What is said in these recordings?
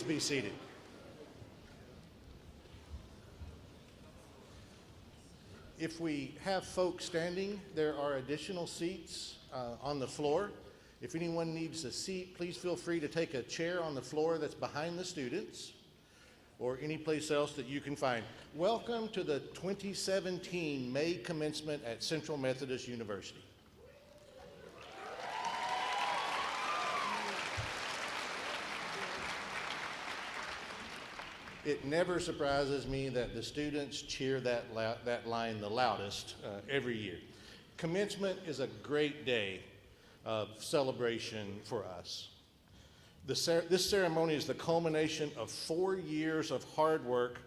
Please be seated. If we have folks standing, there are additional seats on the floor. If anyone needs a seat, please feel free to take a chair on the floor that's behind the students or any place else that you can find. Welcome to the 2017 May commencement at Central Methodist University. It never surprises me that the students cheer that line the loudest every year. Commencement is a great day of celebration for us. This ceremony is the culmination of 4 years of hard work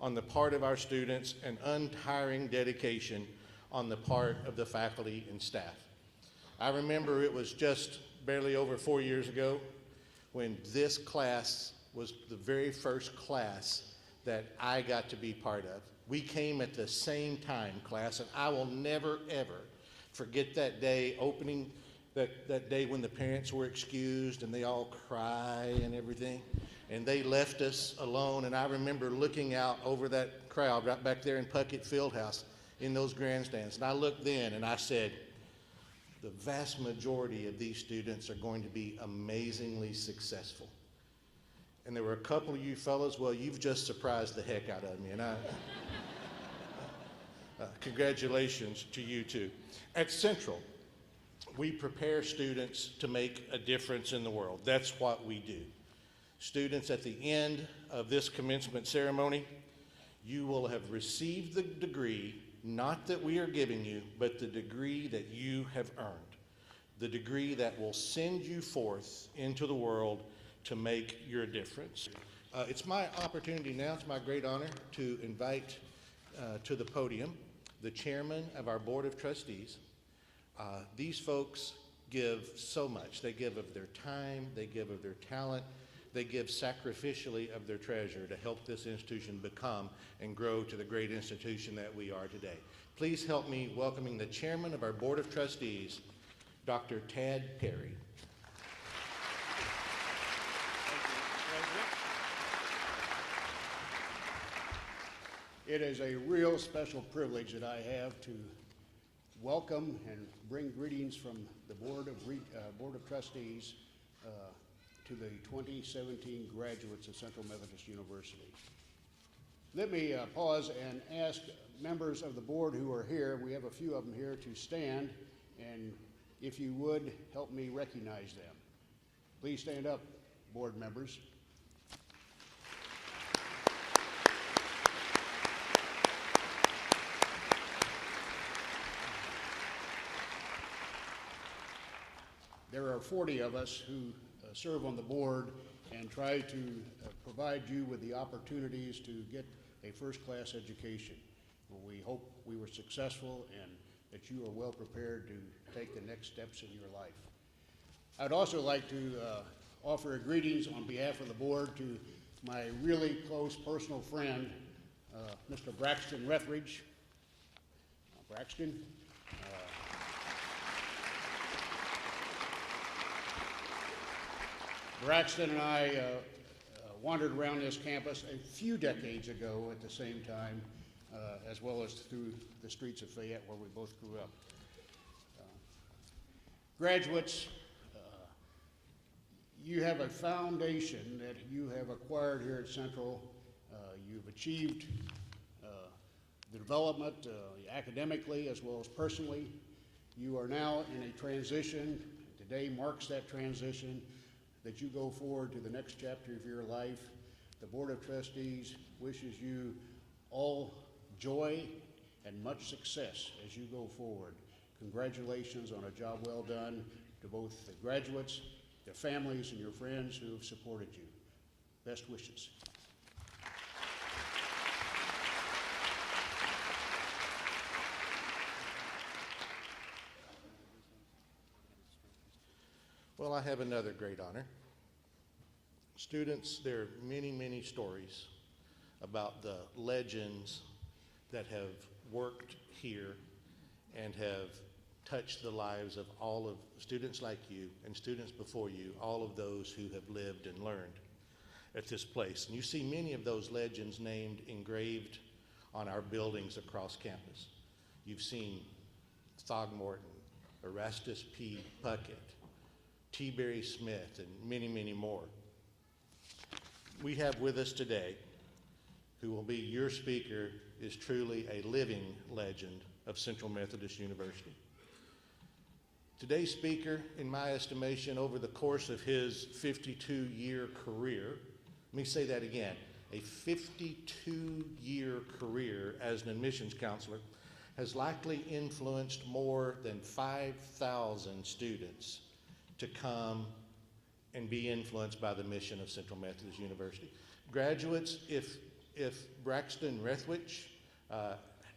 on the part of our students and untiring dedication on the part of the faculty and staff. I remember it was just barely over 4 years ago when this class was the very first class that I got to be part of. We came at the same time, class, and I will never, ever forget that day, that day when the parents were excused and they all cry and everything, and they left us alone. And I remember looking out over that crowd right back there in Puckett Fieldhouse in those grandstands, and I looked then and I said, the vast majority of these students are going to be amazingly successful. And there were a couple of you fellows, well, you've just surprised the heck out of me, and congratulations to you too. At Central, we prepare students to make a difference in the world. That's what we do. Students, at the end of this commencement ceremony, you will have received the degree, not that we are giving you, but the degree that you have earned, the degree that will send you forth into the world to make your difference. It's my opportunity now, it's my great honor to invite to the podium the chairman of our Board of Trustees. These folks give so much. They give of their time, they give of their talent, they give sacrificially of their treasure to help this institution become and grow to the great institution that we are today. Please help me welcoming the chairman of our Board of Trustees, Dr. Tad Perry. It is a real special privilege that I have to welcome and bring greetings from the Board of Trustees to the 2017 graduates of Central Methodist University. Let me pause and ask members of the board who are here, we have a few of them here, to stand, and if you would, help me recognize them. Please stand up, board members. There are 40 of us who serve on the board and try to provide you with the opportunities to get a first-class education. We hope we were successful and that you are well prepared to take the next steps in your life. I'd also like to offer greetings on behalf of the board to my really close personal friend, Mr. Braxton Rethwisch. Braxton. Braxton and I wandered around this campus a few decades ago at the same time, as well as through the streets of Fayette where we both grew up. Graduates, you have a foundation that you have acquired here at Central. You've achieved the development academically as well as personally. You are now in a transition. Today marks that transition, that you go forward to the next chapter of your life. The Board of Trustees wishes you all joy and much success as you go forward. Congratulations on a job well done to both the graduates, their families, and your friends who have supported you. Best wishes. Well, I have another great honor. Students, there are many, many stories about the legends that have worked here and have touched the lives of all of students like you and students before you, all of those who have lived and learned. at this place. And you see many of those legends named engraved on our buildings across campus. You've seen Throgmorton, Erastus P. Puckett, T. Berry Smith, and many, many more. We have with us today, who will be your speaker, is truly a living legend of Central Methodist University. Today's speaker, in my estimation, over the course of his 52-year career, let me say that again, a 52-year career as an admissions counselor, has likely influenced more than 5,000 students to come and be influenced by the mission of Central Methodist University. Graduates, if Braxton Rethwisch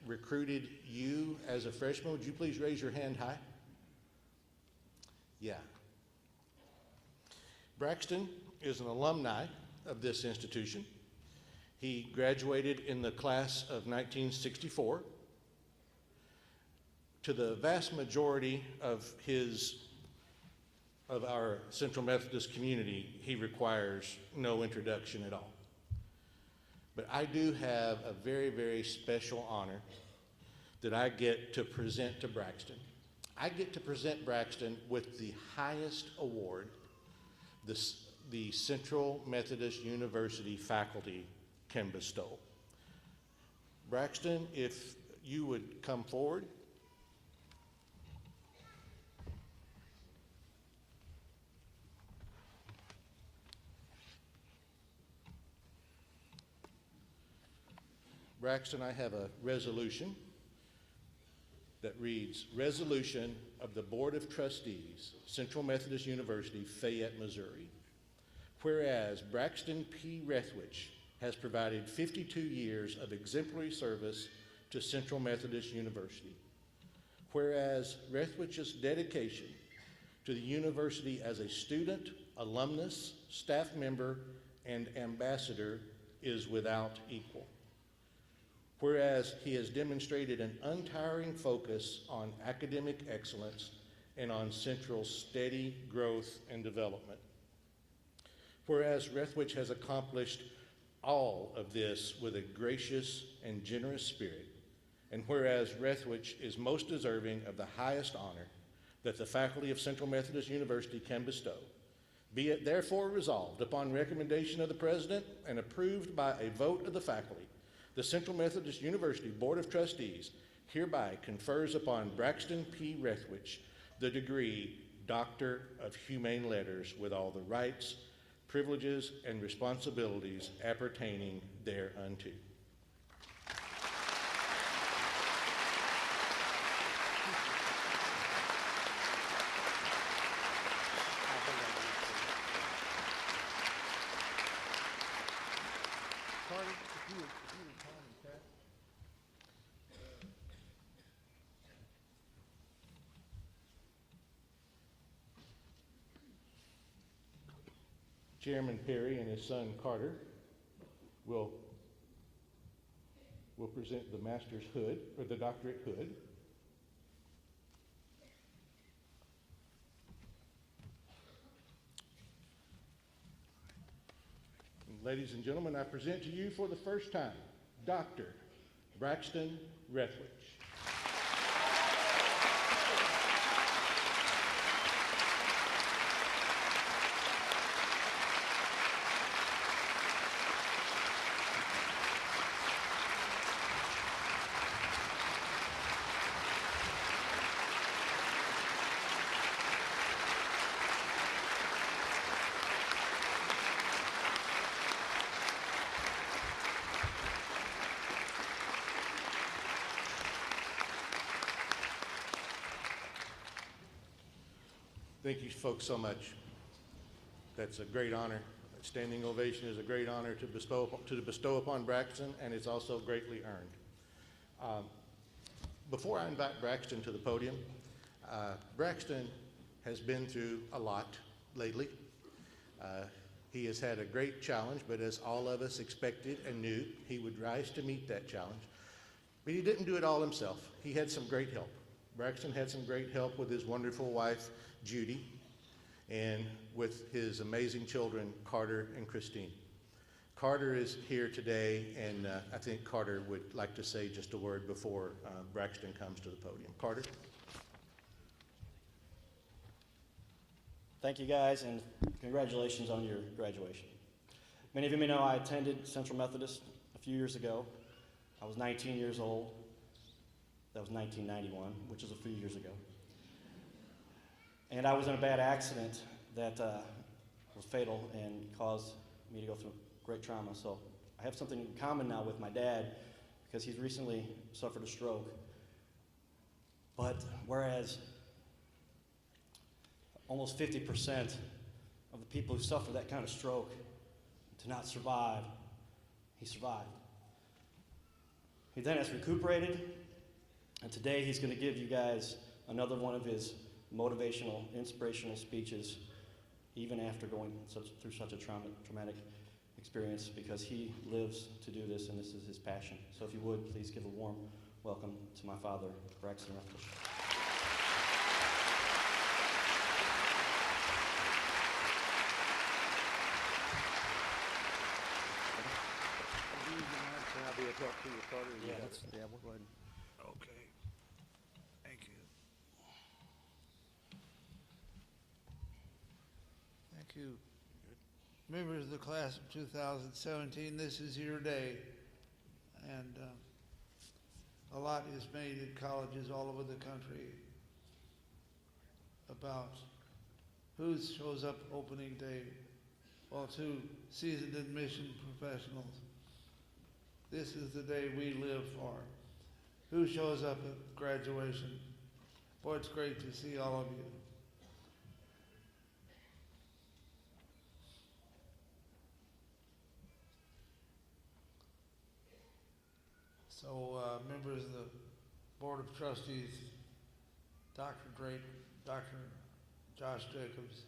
recruited you as a freshman, would you please raise your hand high? Yeah. Braxton is an alumni of this institution. He graduated in the class of 1964. To the vast majority of our Central Methodist community, he requires no introduction at all. But I do have a very, very special honor that I get to present to Braxton. I get to present Braxton with the highest award the Central Methodist University faculty can bestow. Braxton, if you would come forward. Braxton, I have a resolution that reads, Resolution of the Board of Trustees, Central Methodist University, Fayette, Missouri. Whereas Braxton P. Rethwisch has provided 52 years of exemplary service to Central Methodist University. Whereas Rethwisch's dedication to the university as a student, alumnus, staff member, and ambassador is without equal. Whereas he has demonstrated an untiring focus on academic excellence and on Central's steady growth and development. Whereas Rethwisch has accomplished all of this with a gracious and generous spirit, and whereas Rethwisch is most deserving of the highest honor that the faculty of Central Methodist University can bestow, be it therefore resolved upon recommendation of the President and approved by a vote of the faculty, the Central Methodist University Board of Trustees hereby confers upon Braxton P. Rethwisch the degree Doctor of Humane Letters with all the rights, privileges, and responsibilities appertaining thereunto. Chairman Perry and his son Carter will present the master's hood, or the doctorate hood. And ladies and gentlemen, I present to you for the first time, Dr. Braxton Rethwisch. Thank you folks so much. That's a great honor. A standing ovation is a great honor to bestow upon Braxton, and it's also greatly earned. Before I invite Braxton to the podium, Braxton has been through a lot lately. He has had a great challenge, but as all of us expected and knew, he would rise to meet that challenge. But he didn't do it all himself. He had some great help. Braxton had some great help with his wonderful wife, Judy, and with his amazing children, Carter and Christine. Carter is here today, and I think Carter would like to say just a word before Braxton comes to the podium. Carter? Thank you guys, and congratulations on your graduation. Many of you may know I attended Central Methodist a few years ago. I was 19 years old. That was 1991, which is a few years ago. And I was in a bad accident that was fatal and caused me to go through great trauma. So I have something in common now with my dad because he's recently suffered a stroke. But whereas almost 50% of the people who suffer that kind of stroke do not survive, he survived. He then has recuperated, and today he's going to give you guys another one of his motivational, inspirational speeches, even after going through such a traumatic experience, because he lives to do this, and this is his passion. So if you would, please give a warm welcome to my father, Braxton Rethwisch. Talk to you, Carter. Yeah, we'll go ahead. Okay. Thank you. Thank you. Members of the class of 2017, this is your day. And a lot is made in colleges all over the country about who shows up opening day. Well, to seasoned admission professionals, this is the day we live for. Who shows up at graduation? Boy, it's great to see all of you. So, members of the Board of Trustees, Doctor Josh Jacobs,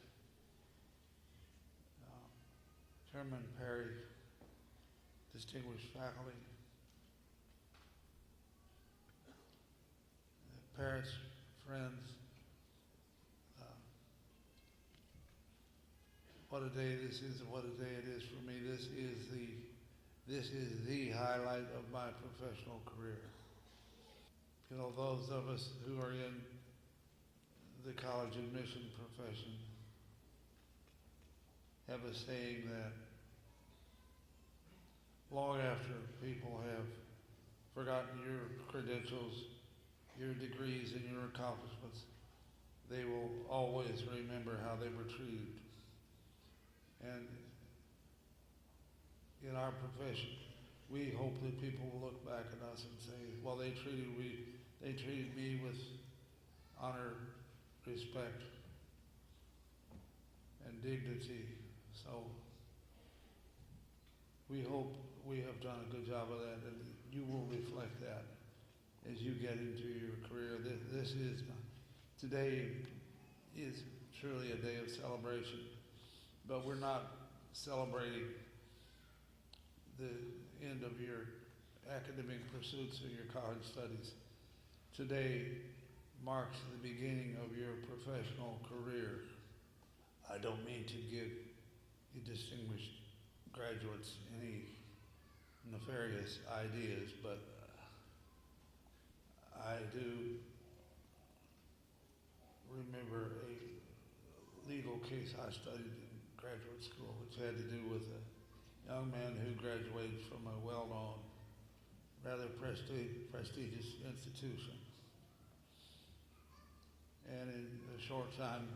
Chairman Perry, distinguished faculty, parents, friends, what a day this is and what a day it is for me. This is the highlight of my professional career. You know, those of us who are in the college admission profession have a saying that long after people have forgotten your credentials, your degrees, and your accomplishments, they will always remember how they were treated. And in our profession, we hope that people will look back at us and say, well, they treated me with honor, respect, and dignity. So we hope we have done a good job of that, and you will reflect that as you get into your career. Today is truly a day of celebration, but we're not celebrating the end of your academic pursuits or your college studies. Today marks the beginning of your professional career. I don't mean to give you distinguished graduates any nefarious ideas, but I do remember a legal case I studied in graduate school, which had to do with a young man who graduated from a well-known, rather prestigious institution. And in a short time,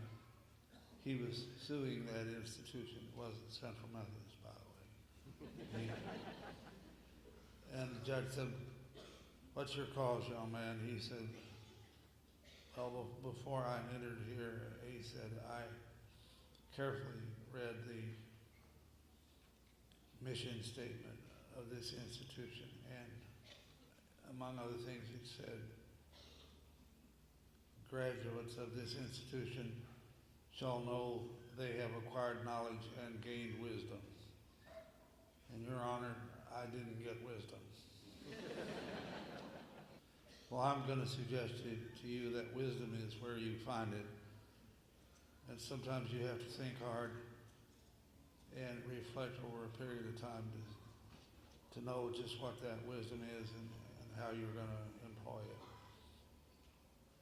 he was suing that institution. It wasn't Central Methodist, by the way. And the judge said, "What's your cause, young man?" He said, "Well, before I entered here," he said, "I carefully read the mission statement of this institution, and among other things it said, graduates of this institution shall know they have acquired knowledge and gained wisdom. And Your Honor, I didn't get wisdom." Well, I'm going to suggest to you that wisdom is where you find it. And sometimes you have to think hard and reflect over a period of time to know just what that wisdom is and how you're going to employ it.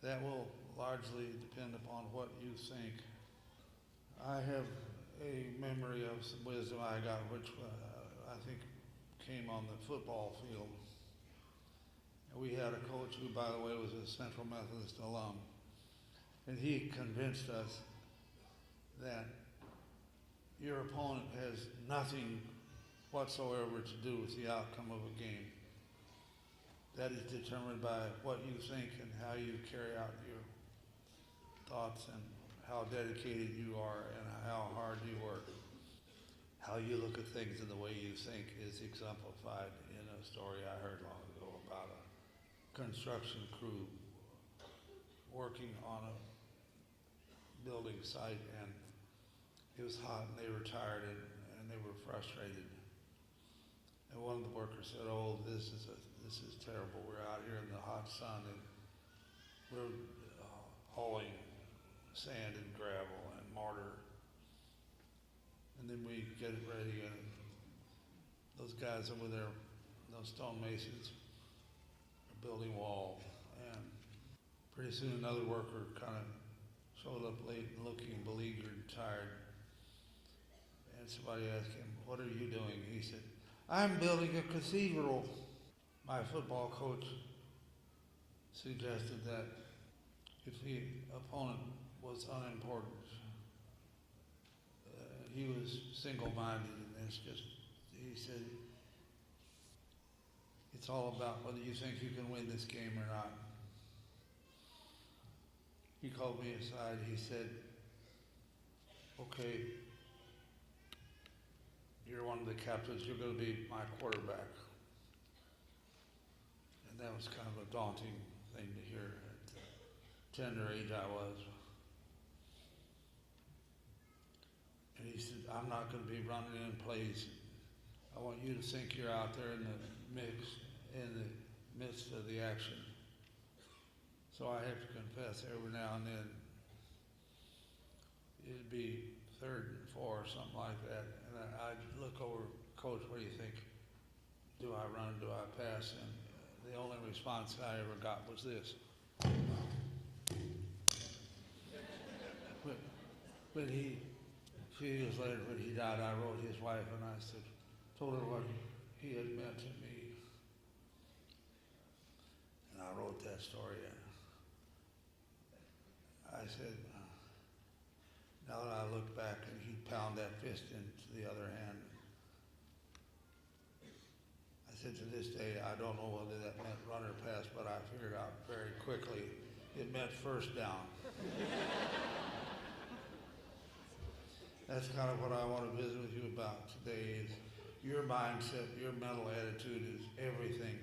That will largely depend upon what you think. I have a memory of some wisdom I got, which I think came on the football field. We had a coach who, by the way, was a Central Methodist alum, and he convinced us that your opponent has nothing whatsoever to do with the outcome of a game. That is determined by what you think and how you carry out your thoughts and how dedicated you are and how hard you work. How you look at things and the way you think is exemplified in a story I heard long ago about a construction crew working on a building site, and it was hot and they were tired and they were frustrated. And one of the workers said, "Oh, this is terrible. We're out here in the hot sun and we're hauling sand and gravel and mortar. And then we get it ready and those guys over there, those stone masons, are building wall. And pretty soon another worker kind of showed up late and looking beleaguered and tired. And somebody asked him, "What are you doing?" He said, "I'm building a cathedral." My football coach suggested that if the opponent was unimportant, he was single-minded, and he said, it's all about whether you think you can win this game or not. He called me aside, he said, "Okay, you're one of the captains, you're going to be my quarterback." And that was kind of a daunting thing to hear at the tender age I was. And he said, "I'm not going to be running in plays. I want you to think you're out there in the midst of the action." So I have to confess, every now and then, it'd be 3rd and 4 or something like that, and I'd look over, "Coach, what do you think? Do I run? Do I pass?" And the only response I ever got was this. When he, a few years later, when he died, I wrote his wife and I said, told her what he had meant to me. And I wrote that story. I said, now that I look back, and he'd pound that fist into the other hand. I said, to this day, I don't know whether that meant run or pass, but I figured out very quickly it meant first down. That's kind of what I want to visit with you about today is your mindset, your mental attitude is everything.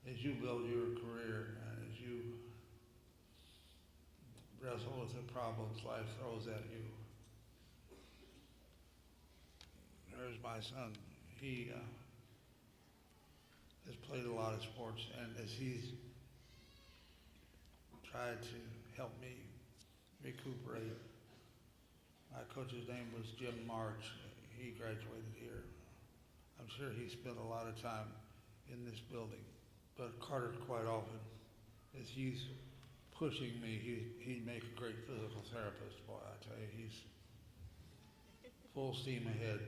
As you build your career and as you wrestle with the problems life throws at you. There's my son. He has played a lot of sports, and as he's tried to help me recuperate, my coach's name was Jim March. He graduated here. I'm sure he spent a lot of time in this building, but Carter quite often, as he's pushing me, he'd make a great physical therapist. Boy, I tell you, he's full steam ahead.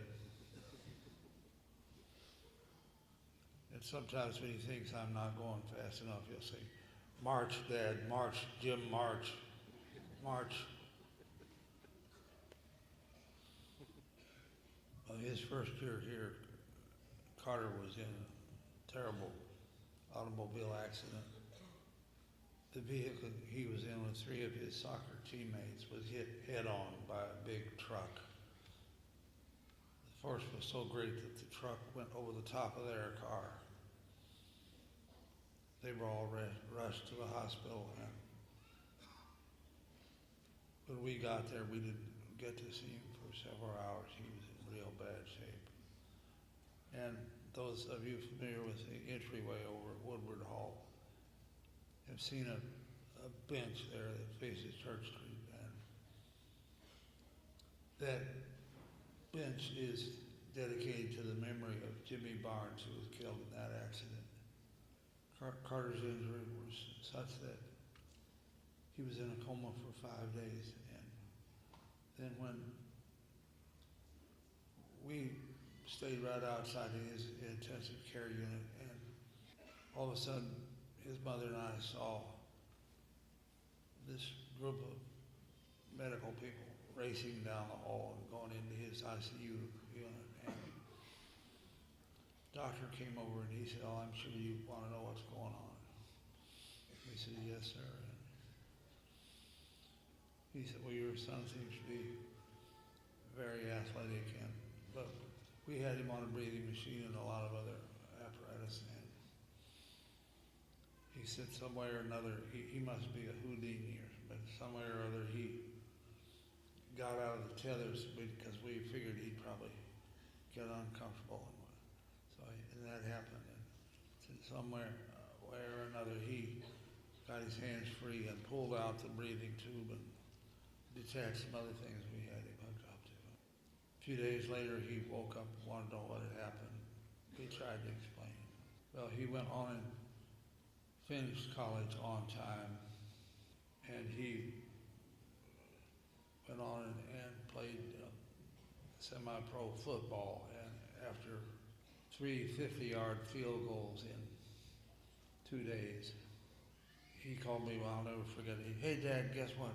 And sometimes when he thinks I'm not going fast enough, he'll say, "March, Dad, march, Jim, march, march." Well, his first year here, Carter was in a terrible automobile accident. The vehicle he was in with 3 of his soccer teammates was hit head-on by a big truck. The force was so great that the truck went over the top of their car. They were all rushed to the hospital, and when we got there, we didn't get to see him for several hours. He was in real bad shape. And those of you familiar with the entryway over at Woodward Hall have seen a bench there that faces Church Street, and that bench is dedicated to the memory of Jimmy Barnes, who was killed in that accident. Carter's injury was such that he was in a coma for 5 days, and then when we stayed right outside his intensive care unit, and all of a sudden his mother and I saw this group of medical people racing down the hall and going into his ICU unit. And the doctor came over and he said, "Oh, I'm sure you want to know what's going on." We said, "Yes, sir." And he said, "Well, your son seems to be very athletic, but we had him on a breathing machine and a lot of other apparatus." And he said, "Some way or another, he must be a Houdini, but some way or other he got out of the tethers because we figured he'd probably get uncomfortable." And that happened. And said somewhere way or another he got his hands free and pulled out the breathing tube and detached some other things we had him hooked up to. A few days later, he woke up and wanted to know what had happened. We tried to explain. Well, he went on and finished college on time, and he went on and played semi-pro football, and after 3 50-yard field goals in 2 days, he called me, well, I'll never forget it. "Hey, Dad, guess what?"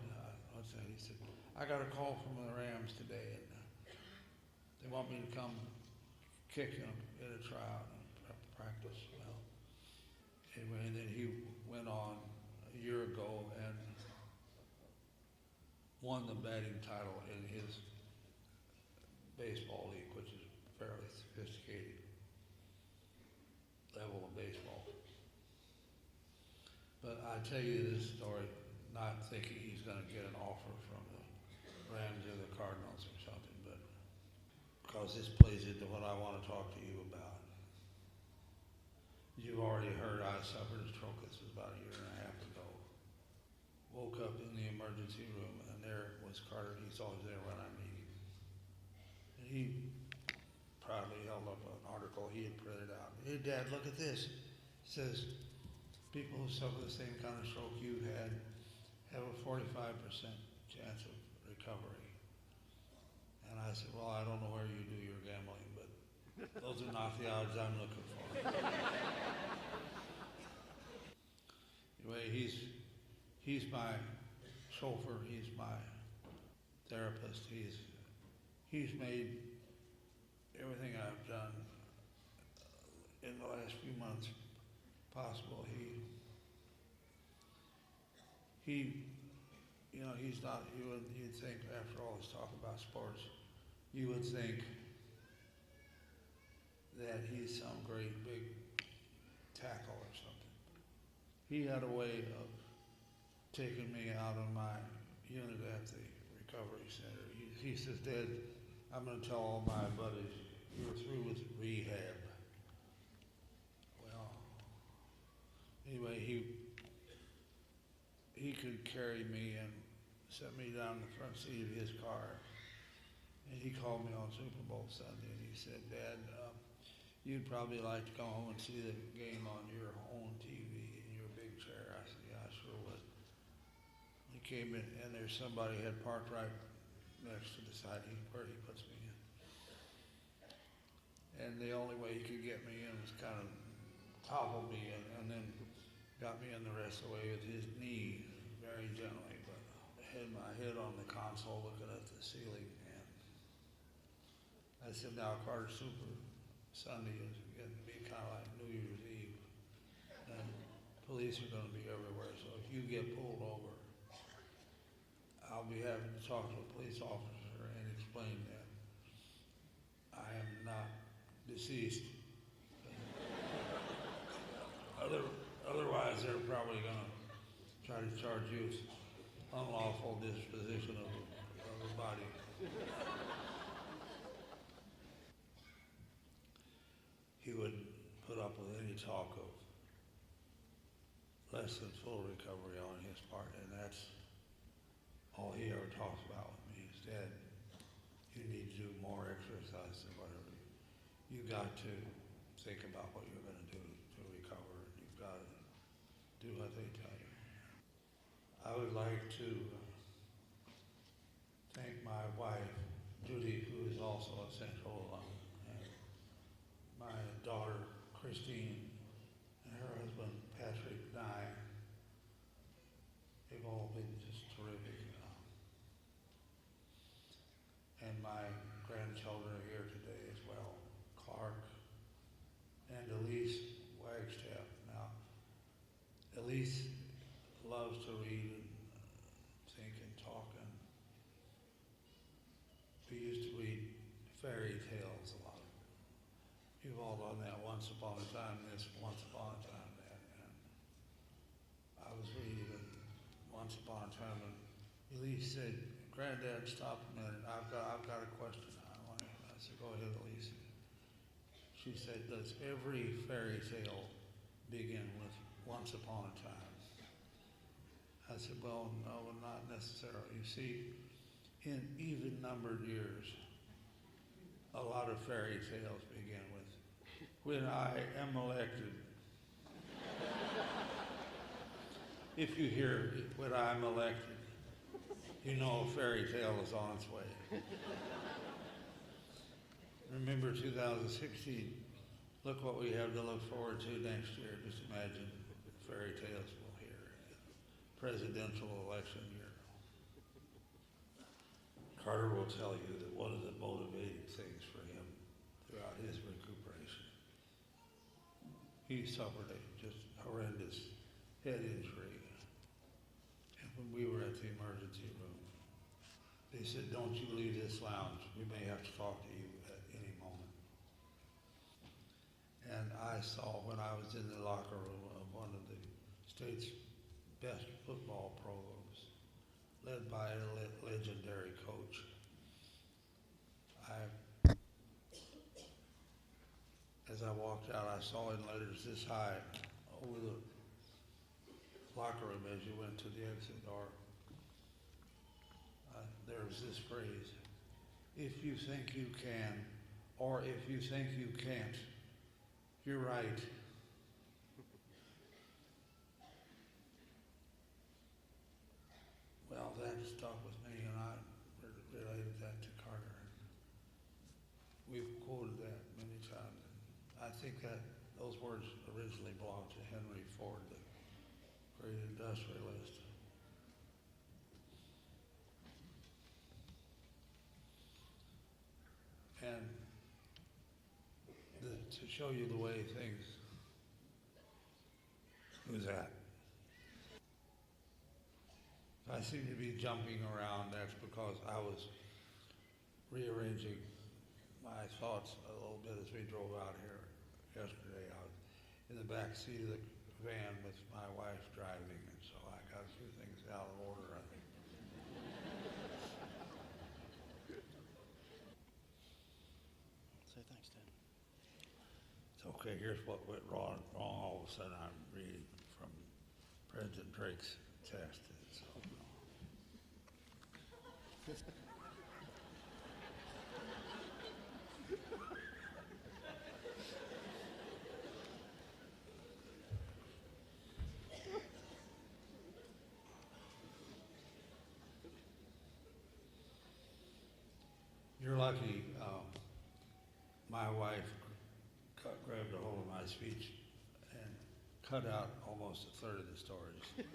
What's that? He said, "I got a call from the Rams today, and they want me to come kick them in a tryout and practice." Well, anyway, and then he went on a year ago and won the batting title in his baseball league, which is fairly sophisticated level of baseball. But I tell you this story not thinking he's going to get an offer from the Rams or the Cardinals or something, but because this plays into what I want to talk to you about. You've already heard I suffered a stroke. This was about a year and a half ago. Woke up in the emergency room, and there was Carter. He's always there when I need him. And he proudly held up an article he had printed out. "Hey, Dad, look at this." It says, "People who suffer the same kind of stroke you've had have a 45% chance of recovery." And I said, "Well, I don't know where you do your gambling, but those are not the odds I'm looking for." Anyway, he's my chauffeur. He's my therapist. He's made everything I've done in the last few months possible. He's not, you'd think after all this talk about sports, you would think that he's some great big tackle or something. He had a way of taking me out of my unit at the recovery center. He says, "Dad, I'm going to tell all my buddies you're through with rehab." Well, anyway, he could carry me and set me down in the front seat of his car. And he called me on Super Bowl Sunday and he said, "Dad, you'd probably like to go home and see the game on your own TV in your big chair." I said, "Yeah, I sure would." He came in and there's somebody had parked right next to the side where he puts me in. And the only way he could get me in was kind of topple me in, and then got me in the rest of the way with his knee very gently, but I had my head on the console looking at the ceiling. And I said, "Now, Carter, Super Sunday is getting to be kind of like New Year's Eve, and police are going to be everywhere, so if you get pulled over, I'll be having to talk to a police officer and explain that I am not deceased. Otherwise, they're probably going to try to charge you with unlawful disposition of a body." He would put up with any talk of less than full recovery on his part, and that's all he ever talks about with me. His dad, you need to do more exercise or whatever, you got to think about what you're going to do to recover. You've got to do what they tell you. I would like to thank my wife, Judy, who is also a Central alum, and my daughter, Christine, and her husband, Patrick, Nye. They've all been just terrific. And my grandchildren are here today as well, Clark and Elise Wagstaff. Now, Elise loves to read and think and talk, and we used to read fairy tales a lot. You've all done that. Once upon a time this, once upon a time that. And I was reading it once upon a time, and Elise said, "Granddad, stop a minute. I've got a question. I said, "Go ahead, Elise." She said, "Does every fairy tale begin with once upon a time?" I said, "Well, no, not necessarily. You see, in even-numbered years, a lot of fairy tales begin with, when I am elected." If you hear when I'm elected, you know a fairy tale is on its way. Remember 2016, look what we have to look forward to next year. Just imagine the fairy tales we'll hear. Presidential election year. Carter will tell you that one of the motivating things for him throughout his recuperation, he suffered a just horrendous head injury. And when we were at the emergency room, they said, "Don't you leave this lounge. We may have to talk to you at any moment." And I saw when I was in the locker room of one of the state's best football programs, led by a legendary coach. As I walked out, I saw in letters this high over the locker room as you went to the exit door. There was this phrase, "If you think you can, or if you think you can't, you're right." Well, that stuck with me, and I related that to Carter. We've quoted that many times. I think that those words originally belonged to Henry Ford, the great industrialist. And to show you the way things, who's that? I seem to be jumping around. That's because I was rearranging my thoughts a little bit as we drove out here yesterday. I was in the back seat of the van with my wife driving, and so I got a few things out of order, I think. Say thanks, Dad. It's okay. Here's what went wrong. All of a sudden, I'm reading from President Drake's test. So, you're lucky. My wife grabbed a hold of my speech and cut out almost a third of the stories. All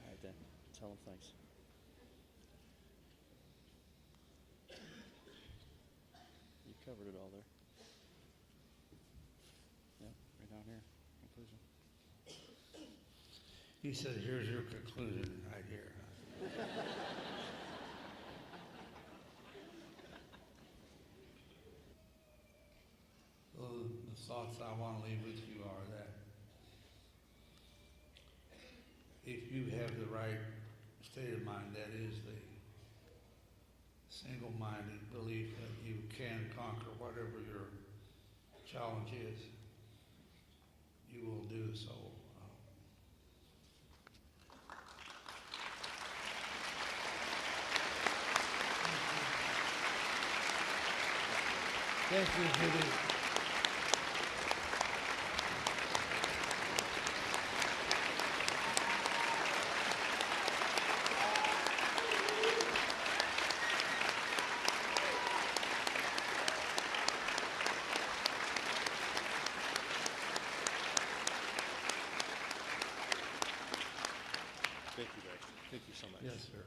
right, Dan. Tell him thanks. You covered it all there. Yep, right down here. Conclusion. He said, "Here's your conclusion right here." The thoughts I want to leave with you are that if you have the right state of mind, that is the single-minded belief that you can conquer whatever your challenge is, you will do so. Thank you, Judy. Thank you, Braxton. Thank you so much. Yes, sir.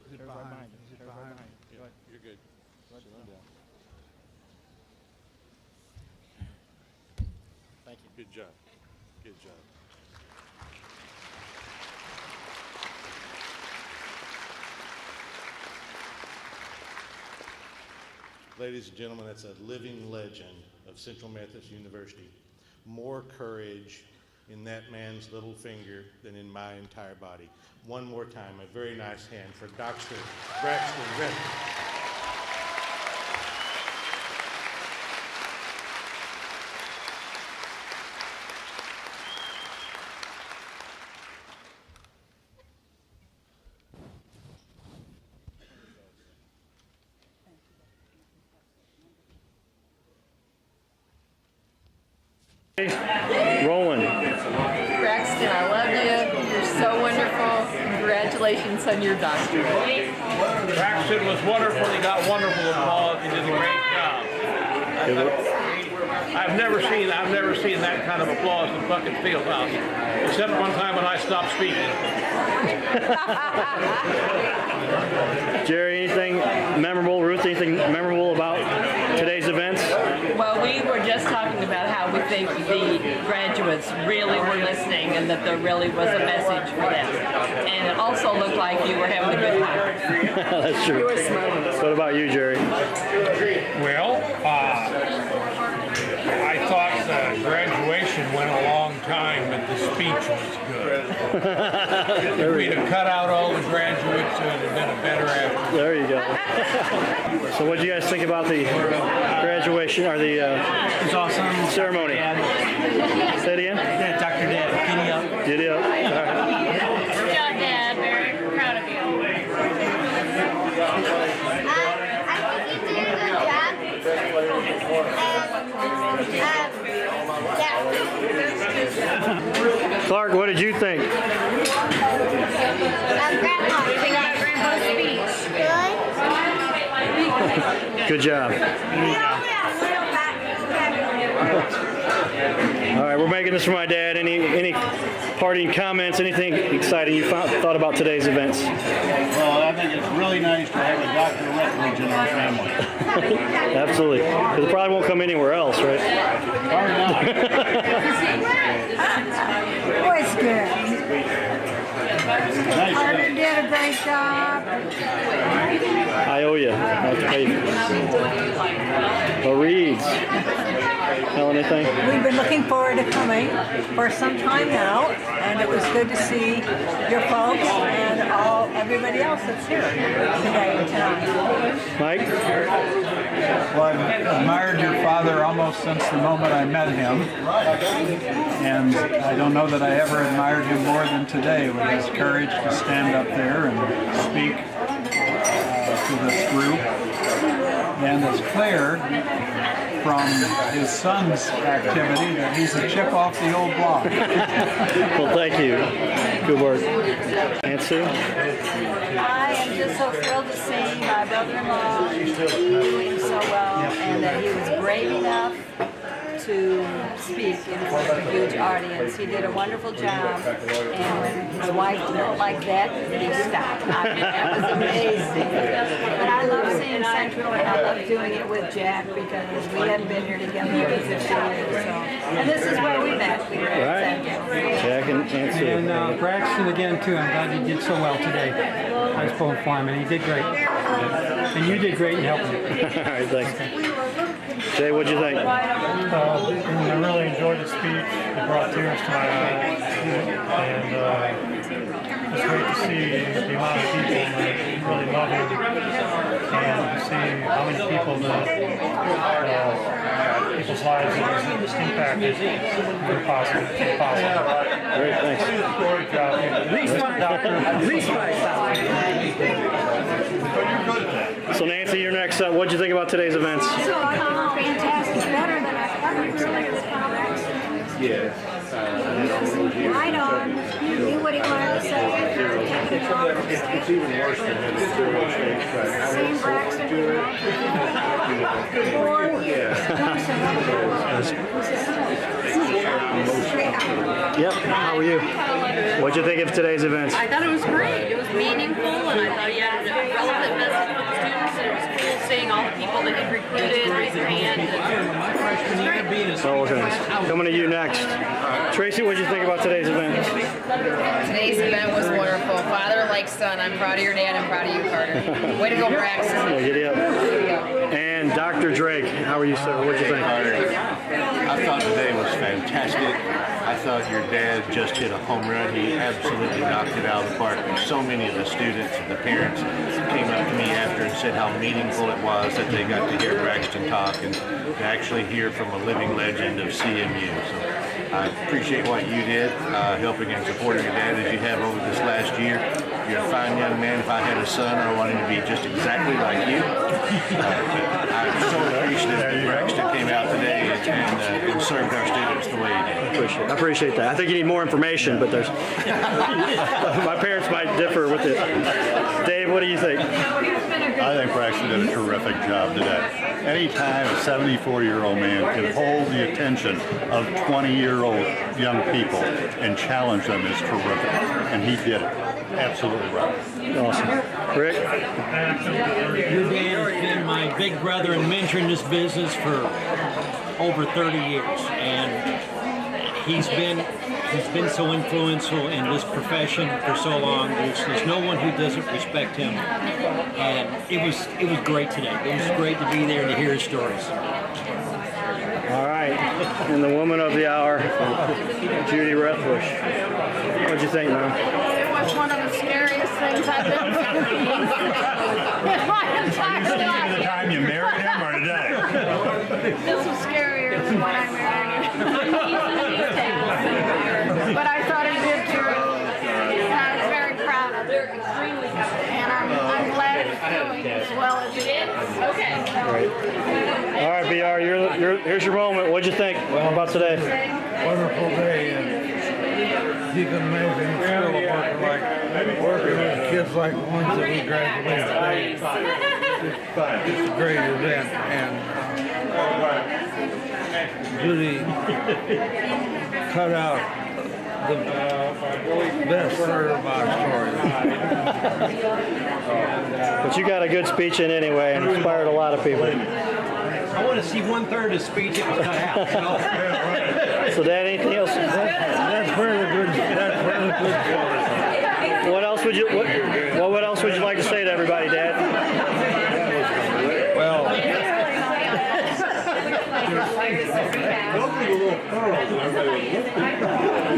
Is it behind? Is it behind? Yeah, you're good. Thank you. Good job. Good job. Ladies and gentlemen, that's a living legend of Central Methodist University. More courage in that man's little finger than in my entire body. One more time, a very nice hand for Dr. Braxton Rethwisch. Rolling. Braxton, I love you. You're so wonderful. Congratulations on your doctorate. Braxton was wonderful. He got wonderful applause. He did a great job. I've never seen that kind of applause in fucking Fieldhouse, except one time when I stopped speaking. Jerry, anything memorable? Ruth, anything memorable about today's events? Well, we were just talking about how we think the graduates really were listening and that there really was a message for them. And it also looked like you were having a good time. That's true. You were smiling. What about you, Jerry? Well, I thought the graduation went a long time, but the speech was good. If we'd have cut out all the graduates, it would have been a better afternoon. There you go. So what do you guys think about the graduation or the It's awesome. ceremony? Say it again? Yeah, Dr. Dad, giddy up. Giddy up. All right. Good job, Dad. Very proud of you. I think you did a good job. Clark, what did you think? Grandpa, you think about Grandpa's speech? Good. Good job. All right, we're making this for my dad. Any parting comments? Anything exciting you thought about today's events? Well, I think it's really nice to have a Dr. Rethwisch in our family. Absolutely. Because it probably won't come anywhere else, right? Probably not. Boy's good. Nice job. Did a great job. I owe you. I have to pay you. The Reeds. Helen, anything? We've been looking forward to coming for some time now, and it was good to see your folks and everybody else that's here today and tonight. Mike? Well, I've admired your father almost since the moment I met him, and I don't know that I ever admired him more than today with his courage to stand up there and speak to this group. And it's clear from his son's activity that he's a chip off the old block. Well, thank you. Good work. Aunt Sue? I am just so thrilled to see my brother-in-law doing so well, and that he was brave enough to speak in front of a huge audience. He did a wonderful job, and when his wife didn't like that, he stopped. I mean, that was amazing. But I love seeing Central, and I love doing it with Jack because we hadn't been here together for 50 years. So. And this is where we met. We were at Central. Jack and Aunt Sue. And Braxton again too. I'm glad you did so well today. I was pulling for him, and he did great. And you did great in helping. All right, thanks. Jay, what'd you think? I really enjoyed the speech. It brought tears to my eyes. And it's great to see the amount of people that really love him. And to see how many people people's lives and his impact is very positive. Great, thanks. Good job. At least 5,000. At least 5,000. So Nancy, you're next up. What'd you think about today's events? Fantastic, better than I thought it was. Yeah. Right on. Knew what he wanted to say. It's even worse than that. Same Braxton. Yep. How are you? What'd you think of today's events? I thought it was great. It was meaningful, and I thought he had a relevant message for the students, and it was cool seeing all the people that he recruited raise their hand. Oh, okay. Coming to you next. Tracy, what'd you think about today's event? Today's event was wonderful. Father like son. I'm proud of your dad. I'm proud of you, Carter. Way to go, Braxton. Yeah, giddy up. And Dr. Drake, how are you, sir? What'd you think? I thought today was fantastic. I thought your dad just hit a home run. He absolutely knocked it out of the park. So many of the students and the parents came up to me after and said how meaningful it was that they got to hear Braxton talk and to actually hear from a living legend of CMU. So I appreciate what you did, helping and supporting your dad as you have over this last year. You're a fine young man. If I had a son, I want him to be just exactly like you. I'm so appreciative that Braxton came out today and served our students the way he did. I appreciate that. I think you need more information, but there's my parents might differ with it. Dave, what do you think? I think Braxton did a terrific job today. Anytime a 74-year-old man can hold the attention of 20-year-old young people and challenge them is terrific, and he did it. Absolutely right. Awesome. Rick? Your dad has been my big brother and mentor in this business for over 30 years, and he's been so influential in this profession for so long. There's no one who doesn't respect him, and it was great today. It was great to be there and to hear his stories. All right, and the woman of the hour, Judy Rethwisch. What'd you think, man? It was one of the scariest things I've been through in my entire The life. time you married him or today? This was scarier than when I married him. But I thought he did terrific. And I was very proud of him. And I'm glad he's doing as well as he is. Okay. All right, BR, here's your moment. What'd you think about today? Wonderful day, and you can imagine still working with kids like the ones that we graduated today. It's a great event, and Judy cut out the best part of our story. But you got a good speech in anyway and inspired a lot of people. I want to see 1/3 of the speech it was cut out. So Dad, anything else? That's where the good story. What else would you what else would you like to say to everybody, Dad? Well,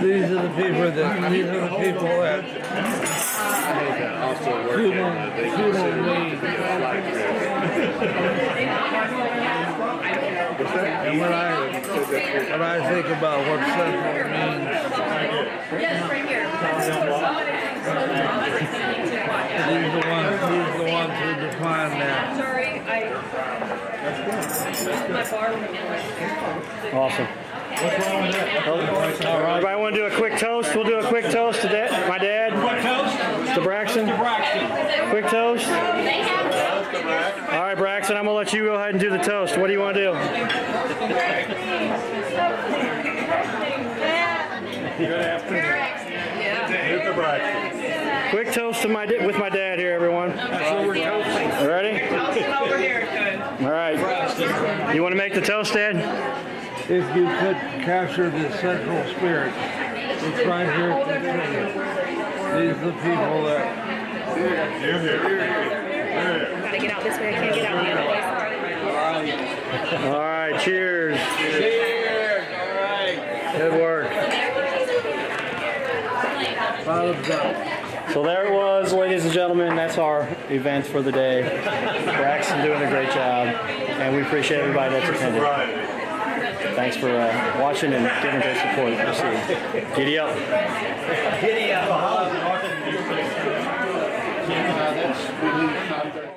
these are the people that fuel me. And when I think about what Central means, these are the ones who define that. Awesome. Everybody want to do a quick toast? We'll do a quick toast to my dad. What toast? To Braxton. Quick toast. All right, Braxton, I'm going to let you go ahead and do the toast. What do you want to do? Good afternoon. Mr. Braxton. Quick toast with my dad here, everyone. Ready? All right. You want to make the toast, Dad? If you could capture the central spirit, it's right here at the tree. These are the people that... Gotta get out this way. I can't get out the other way. All right, cheers. Cheers! All right. Good work. Bottoms up. So there it was, ladies and gentlemen. That's our event for the day. Braxton doing a great job, and we appreciate everybody that's attended. Thanks for watching and giving great support. We'll see you. Giddy up. Giddy up.